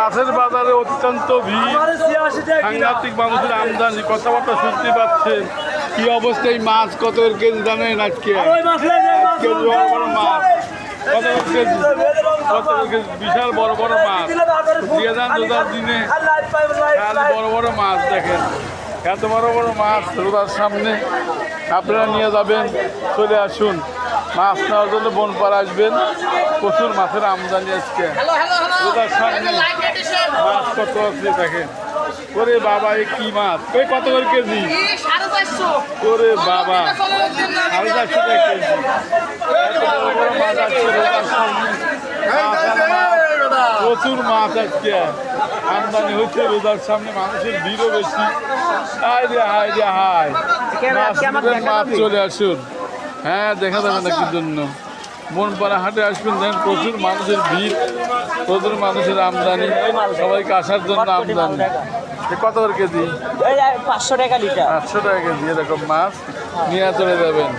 মাছের বাজারে অত্যন্ত ভিড়, সাংঘাতিক মানুষের আমদানি, কথাবার্তা শুনতে পাচ্ছেন। কি অবস্থায় মাছ কত কেজি জানেন? আজকে বড় বড় মাছ কত কেজি, বিশাল বড় বড় মাছ দিয়ে যান রোজার দিনে। বড় বড় মাছ দেখেন, এত বড় বড় মাছ রোজার সামনে আপনারা নিয়ে যাবেন। চলে আসুন, মাছ নেওয়ার জন্য বনপাড়া আসবেন। প্রচুর মাছের আমদানি আজকে রোজার সামনে। মাছ কত আছে দেখেন। ওরে বাবা, এ কি মাছ? ওই কত করে কেজি? ওরে বাবা, 450 টাকা কেজি। এত বড় বড় মাছ আসছে রোজার সামনে। প্রচুর মাছ আজকে আমদানি হচ্ছে রোজার সামনে, মানুষের ভিড়ও বেশি। হায় রে হায় রে হায়, মাছ চলে আসুন। হ্যাঁ, দেখা যাবে না কি জন্য। বনপাড়া হাটে আসবেন, দেখেন প্রচুর মানুষের ভিড়, প্রচুর মানুষের আমদানি, সবাইকে আসার জন্য আমদানি। কত করে কেজি? 500 টাকা লিটার। 800 টাকা কেজি এরকম মাছ নিয়ে চলে যাবেন।